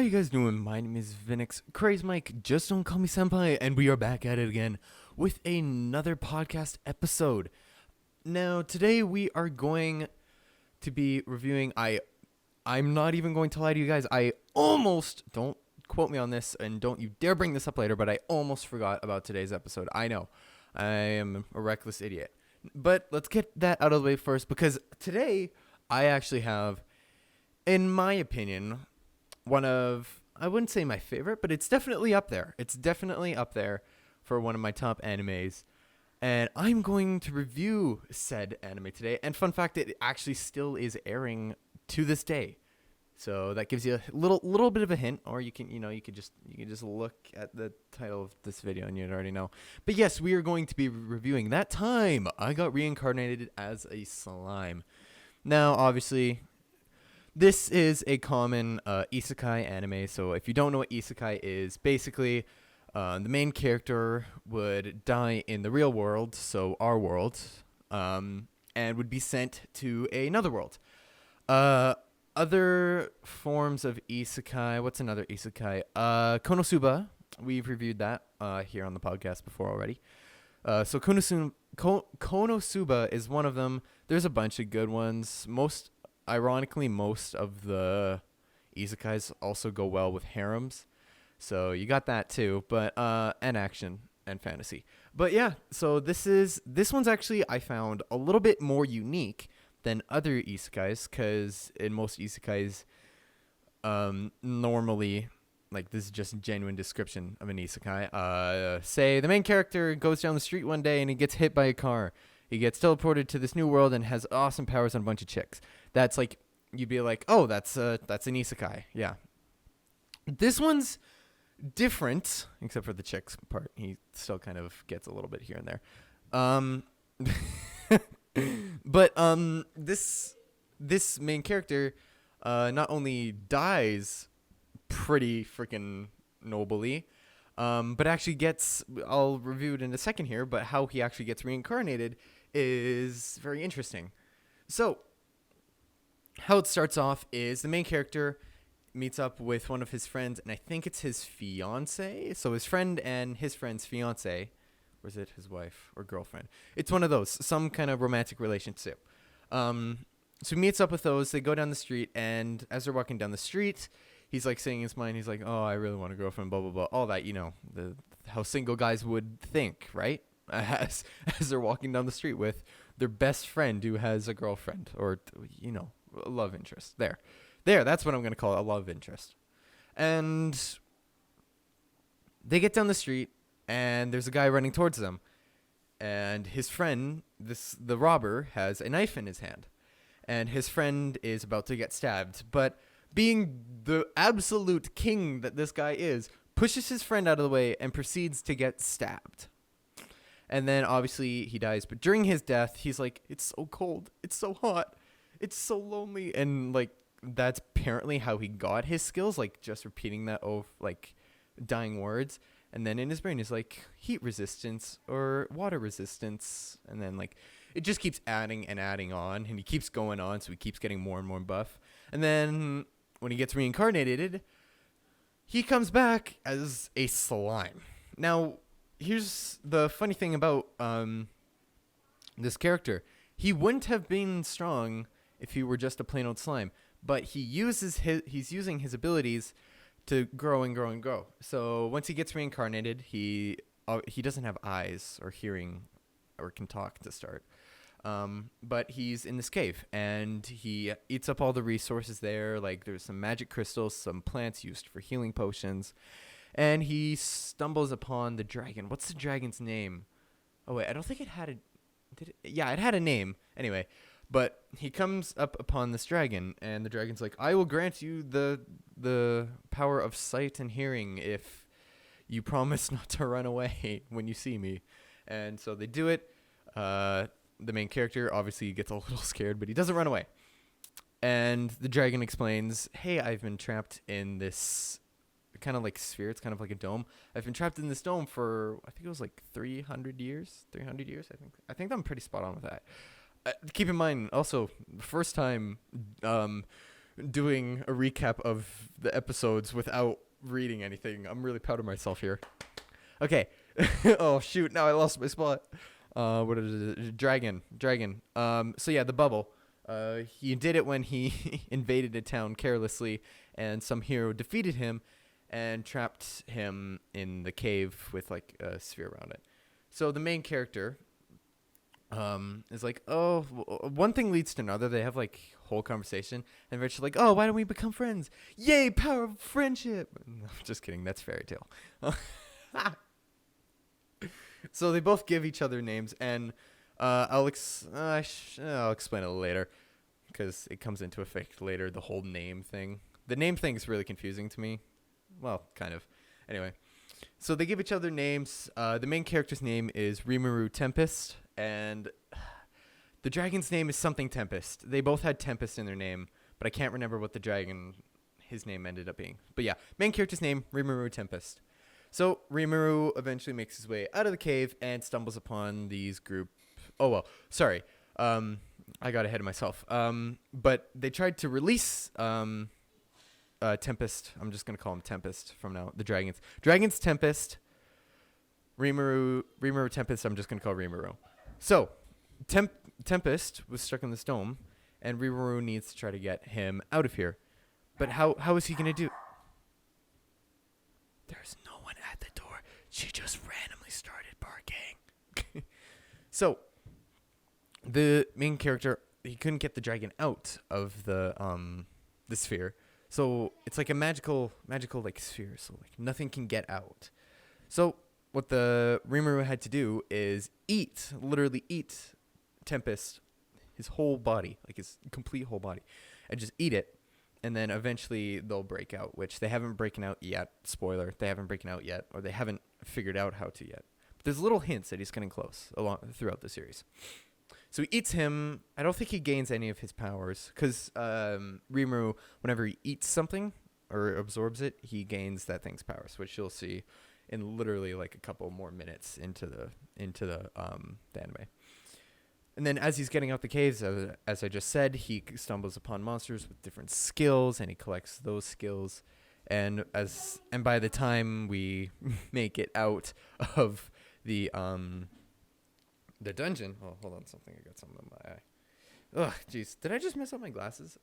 How you guys doing? My name is Vinix, Craze Mike, just don't call me senpai, and we are back at it again with another podcast episode. Now, today we are going to be reviewing, I'm not even going to lie to you guys, I almost, don't quote me on this, and don't you dare bring this up later, but I almost forgot about today's episode. I know, I am a reckless idiot. But let's get that out of the way first, because today I actually have, in my opinion, one of, I wouldn't say my favorite, but it's definitely up there. It's definitely up there for one of my top animes. And I'm going to review said anime today. And fun fact, it actually still is airing to this day. So that gives you a little bit of a hint, or you can just look at the title of this video and you'd already know. But yes, we are going to be reviewing That Time I Got Reincarnated as a Slime. Now, obviously, this is a common isekai anime, so if you don't know what isekai is, basically the main character would die in the real world, so our world, and would be sent to another world. Other forms of isekai, what's another isekai? Konosuba, we've reviewed that here on the podcast before already. So Konosuba is one of them. There's a bunch of good ones. Ironically, most of the isekais also go well with harems. So you got that too, but and action and fantasy. But yeah, so this one's actually, I found, a little bit more unique than other isekais, because in most isekais, normally, like, this is just a genuine description of an isekai. Say the main character goes down the street one day and he gets hit by a car. He gets teleported to this new world and has awesome powers on a bunch of chicks. That's like, you'd be like, oh, that's an isekai. Yeah. This one's different, except for the chicks part. He still kind of gets a little bit here and there. But this main character not only dies pretty freaking nobly, but actually gets, I'll review it in a second here, but how he actually gets reincarnated is very interesting. So, how it starts off is the main character meets up with one of his friends, and I think it's his fiance. So his friend and his friend's fiance, or is it his wife or girlfriend? It's one of those, some kind of romantic relationship. So he meets up with those. They go down the street, and as they're walking down the street, he's like saying in his mind, he's like, oh, I really want a girlfriend, blah, blah, blah. All that, how single guys would think, right? As they're walking down the street with their best friend who has a girlfriend, or, a love interest. There, that's what I'm going to call it, a love interest. And they get down the street, and there's a guy running towards them. And his friend, the robber, has a knife in his hand. And his friend is about to get stabbed. But being the absolute king that this guy is, pushes his friend out of the way and proceeds to get stabbed. And then, obviously, he dies. But during his death, he's like, it's so cold. It's so hot. It's so lonely. And, like, that's apparently how he got his skills. Like, just repeating that dying words. And then in his brain, he's like, heat resistance or water resistance. And then, like, it just keeps adding and adding on. And he keeps going on, so he keeps getting more and more buff. And then, when he gets reincarnated, he comes back as a slime. Now, here's the funny thing about this character. He wouldn't have been strong if he were just a plain old slime, but he's using his abilities to grow and grow and grow. So once he gets reincarnated, he doesn't have eyes or hearing or can talk to start. But he's in this cave, and he eats up all the resources there. Like, there's some magic crystals, some plants used for healing potions. And he stumbles upon the dragon. What's the dragon's name? Oh, wait, I don't think it had a... Yeah, it had a name. Anyway, but he comes up upon this dragon, and the dragon's like, I will grant you the power of sight and hearing if you promise not to run away when you see me. And so they do it. The main character obviously gets a little scared, but he doesn't run away. And the dragon explains, hey, I've been trapped in this kind of like sphere. It's kind of like a dome. I've been trapped in this dome for, I think it was like 300 years, I think I'm pretty spot on with that. Keep in mind also, the first time doing a recap of the episodes without reading anything. I'm really proud of myself here. Okay. Oh shoot! Now I lost my spot. What is it? Dragon. So yeah, the bubble. He did it when he invaded a town carelessly, and some hero defeated him and trapped him in the cave with like a sphere around it. So the main character is like, oh, one thing leads to another. They have like whole conversation, and eventually like, oh, why don't we become friends? Yay, power of friendship! No, just kidding. That's fairy tale. So they both give each other names, and I'll explain it later because it comes into effect later. The whole name thing. The name thing is really confusing to me. Well, kind of. Anyway, so they give each other names. The main character's name is Rimuru Tempest, and the dragon's name is something Tempest. They both had Tempest in their name, but I can't remember what the dragon, his name ended up being. But yeah, main character's name, Rimuru Tempest. So Rimuru eventually makes his way out of the cave and stumbles upon these group. Oh, well, sorry. I got ahead of myself. But they tried to release Tempest. I'm just going to call him Tempest from now. The dragons. Dragons Tempest. Rimuru Tempest. I'm just going to call Rimuru. So Tempest was stuck in this dome, and Rimuru needs to try to get him out of here. But how is he going to do? There's no one at the door. She just randomly started barking. So, the main character, he couldn't get the dragon out of the sphere. So, it's like a magical like sphere, so like nothing can get out. So, what the Rimuru had to do is literally eat Tempest, his whole body, like his complete whole body, and just eat it. And then eventually they'll break out, which they haven't broken out yet. Spoiler, they haven't broken out yet, or they haven't figured out how to yet. But there's little hints that he's getting close throughout the series. So he eats him. I don't think he gains any of his powers, because Rimuru, whenever he eats something or absorbs it, he gains that thing's powers, which you'll see in literally like a couple more minutes into the anime. And then as he's getting out the caves, as I just said, he stumbles upon monsters with different skills, and he collects those skills. And by the time we make it out of the dungeon, oh, hold on, I got something in my eye. Ugh, jeez, did I just mess up my glasses?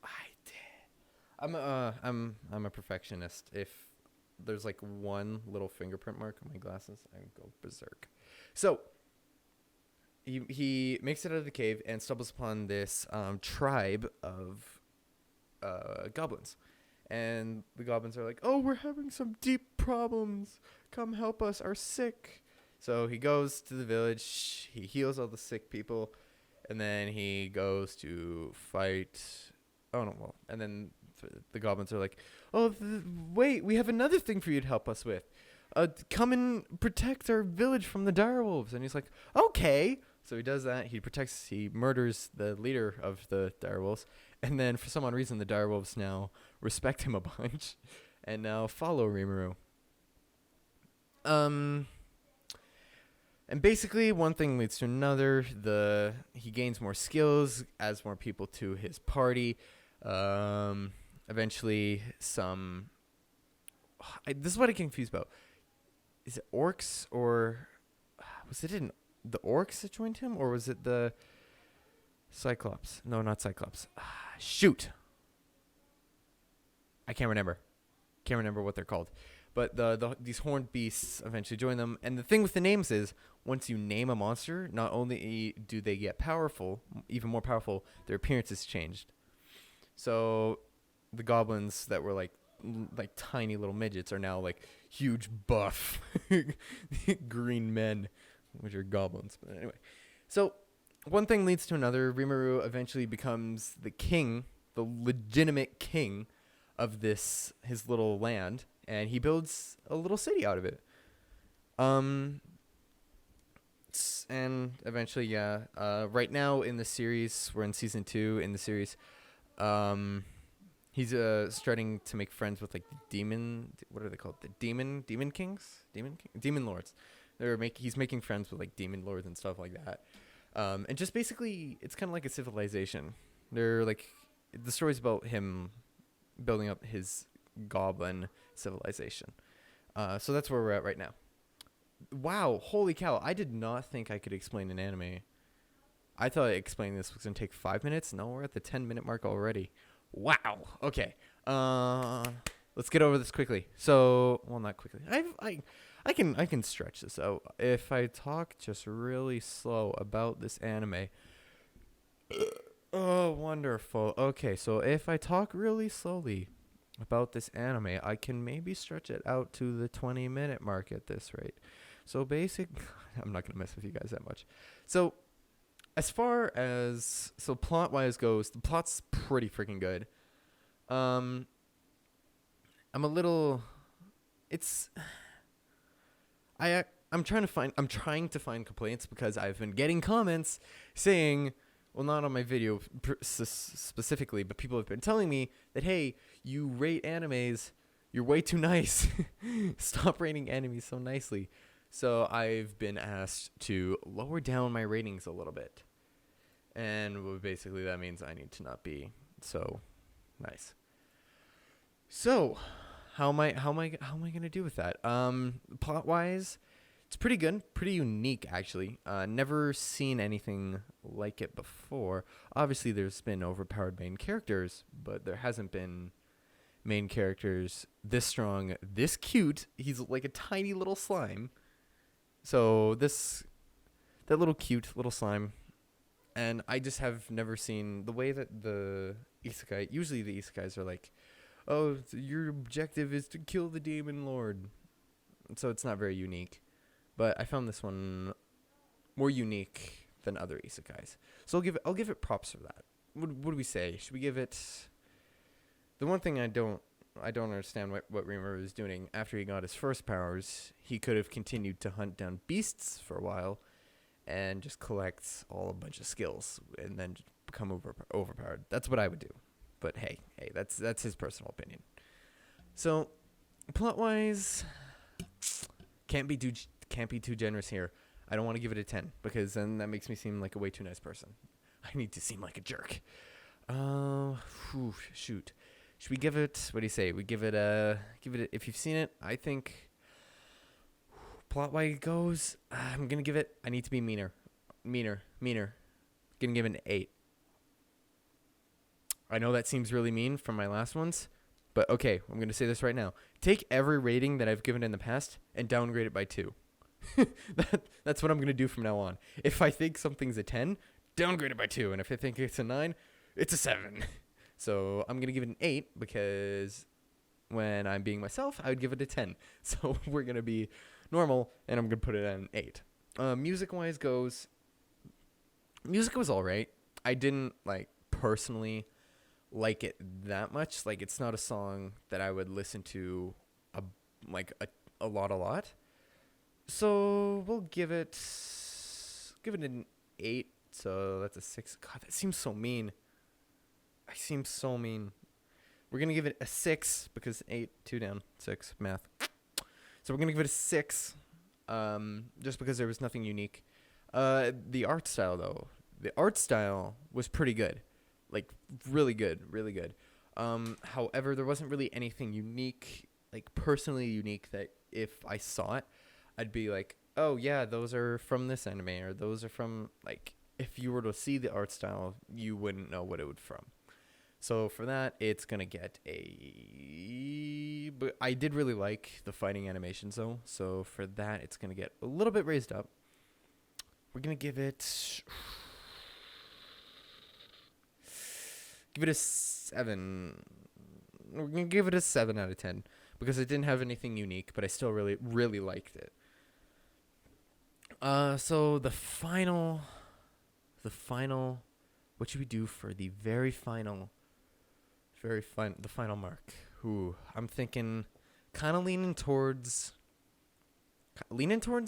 I did. I'm a perfectionist. If there's like one little fingerprint mark on my glasses, I go berserk. So. He makes it out of the cave and stumbles upon this tribe of goblins. And the goblins are like, oh, we're having some deep problems. Come help us. Are sick. So he goes to the village. He heals all the sick people. And then he goes to fight. Oh, no. Well, and then the goblins are like, oh, wait, we have another thing for you to help us with. Come and protect our village from the direwolves. And he's like, okay. So he does that. He murders the leader of the direwolves. And then for some odd reason, the direwolves now respect him a bunch and now follow Rimuru. And basically one thing leads to another. He gains more skills, adds more people to his party. Eventually this is what I get confused about. Is it orcs, or was it the orcs that joined him, or was it the Cyclops? No, not Cyclops. Shoot. I can't remember. Can't remember what they're called. But these horned beasts eventually join them. And the thing with the names is, once you name a monster, not only do they get powerful, even more powerful, their appearance is changed. So the goblins that were like tiny little midgets are now like huge buff green men, which are goblins. But anyway, so one thing leads to another. Rimuru eventually becomes the king, the legitimate king of his little land, and he builds a little city out of it. And eventually, right now in the series, we're in season 2 in the series. He's starting to make friends with like the demon. What are they called? The demon kings, demon lords. He's making friends with like demon lords and stuff like that. And just basically, it's kind of like a civilization. They're like the story's about him building up his goblin civilization. So that's where we're at right now. Wow, holy cow! I did not think I could explain an anime. I thought explaining this was gonna take 5 minutes. No, we're at the 10-minute mark already. Wow. Okay. Let's get over this quickly. So, well, not quickly. I can stretch this out if I talk just really slow about this anime. Oh, wonderful. Okay, so if I talk really slowly about this anime, I can maybe stretch it out to the 20-minute mark at this rate. So I'm not gonna mess with you guys that much. So as far as plot wise goes, the plot's pretty freaking good. I'm a little. It's. I'm trying to find complaints because I've been getting comments saying, well, not on my video specifically, but people have been telling me that, hey, you rate animes, you're way too nice. Stop rating animes so nicely. So I've been asked to lower down my ratings a little bit. And basically that means I need to not be so nice. So, how am I gonna do with that? Plot wise, it's pretty good, pretty unique actually. Never seen anything like it before. Obviously, there's been overpowered main characters, but there hasn't been main characters this strong, this cute. He's like a tiny little slime. So that little cute little slime, and I just have never seen the way that the isekai. Usually, the isekais are like, oh, your objective is to kill the demon lord. So it's not very unique. But I found this one more unique than other isekais. So I'll give it props for that. What do we say? Should we give it? The one thing I don't understand what Rimuru is doing after he got his first powers. He could have continued to hunt down beasts for a while and just collect a bunch of skills and then become overpowered. That's what I would do. But hey, that's his personal opinion. So, plot-wise, can't be too generous here. I don't want to give it a 10 because then that makes me seem like a way too nice person. I need to seem like a jerk. Shoot. Should we give it? What do you say? We give it if you've seen it. I think plot-wise goes. I'm gonna give it. I need to be meaner. Gonna give it an 8. I know that seems really mean from my last ones, but okay, I'm going to say this right now. Take every rating that I've given in the past and downgrade it by 2. That's what I'm going to do from now on. If I think something's a 10, downgrade it by 2. And if I think it's a 9, it's a 7. So I'm going to give it an 8 because when I'm being myself, I would give it a 10. So we're going to be normal, and I'm going to put it at an 8. Music-wise goes, music was all right. I didn't, personally like it that much. Like, it's not a song that I would listen to a lot. So we'll give it an 8. So that's a 6. God, that seems so mean. I seem so mean. We're gonna give it a 6 because 8, 2 down, 6 math. So we're gonna give it a 6, just because there was nothing unique. The art style though, was pretty good. Like, really good. However, there wasn't really anything unique, personally unique, that if I saw it, I'd be like, oh yeah, those are from this anime, or those are from, if you were to see the art style, you wouldn't know what it would from. So for that, it's going to get a... But I did really like the fighting animations, though, so for that, it's going to get a little bit raised up. We're going to give it... Give it a 7. We're going to give it a 7 out of 10 because it didn't have anything unique, but I still really, really liked it. So the final, what should we do for the the final mark? Ooh, I'm thinking kind of leaning towards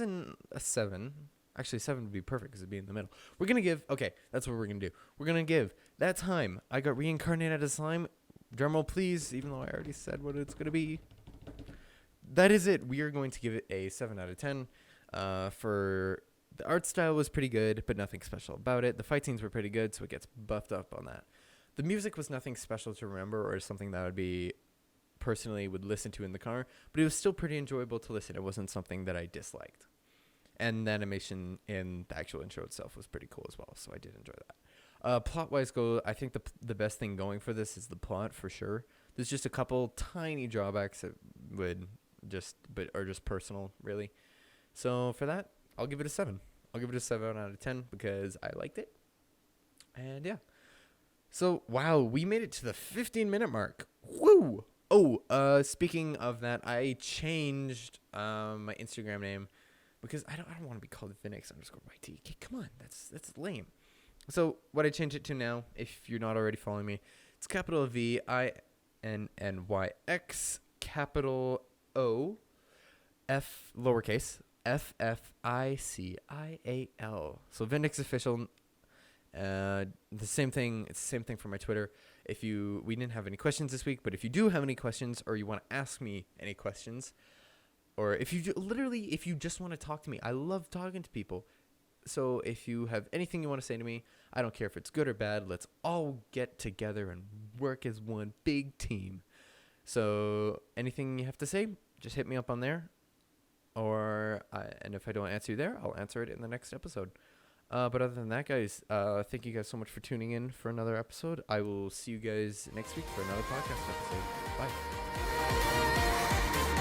in a 7. Actually, 7 would be perfect because it'd be in the middle. We're going to give... Okay, that's what we're going to do. We're going to give that time I got reincarnated as slime. Drumroll, please, even though I already said what it's going to be. That is it. We are going to give it a 7 out of 10. For the art style was pretty good, but nothing special about it. The fight scenes were pretty good, so it gets buffed up on that. The music was nothing special to remember or something that would listen to in the car, but it was still pretty enjoyable to listen. It wasn't something that I disliked. And the animation in the actual intro itself was pretty cool as well, so I did enjoy that. Plot-wise, I think the best thing going for this is the plot for sure. There's just a couple tiny drawbacks that are just personal, really. So for that, I'll give it a 7. I'll give it a 7 out of 10 because I liked it. And yeah. So, wow, we made it to the 15-minute mark. Woo! Oh, speaking of that, I changed my Instagram name because I don't want to be called Phoenix_YT. Okay, come on, that's lame. So what I changed it to now, if you're not already following me, it's capital VINNYX, capital O, F lowercase, FFICIAL. So Vindix official. The same thing. It's the same thing for my Twitter. We didn't have any questions this week, but if you do have any questions or you want to ask me any questions, or if you just want to talk to me, I love talking to people. So if you have anything you want to say to me, I don't care if it's good or bad. Let's all get together and work as one big team. So anything you have to say, just hit me up on there. And if I don't answer you there, I'll answer it in the next episode. But other than that, guys, thank you guys so much for tuning in for another episode. I will see you guys next week for another podcast episode. Bye.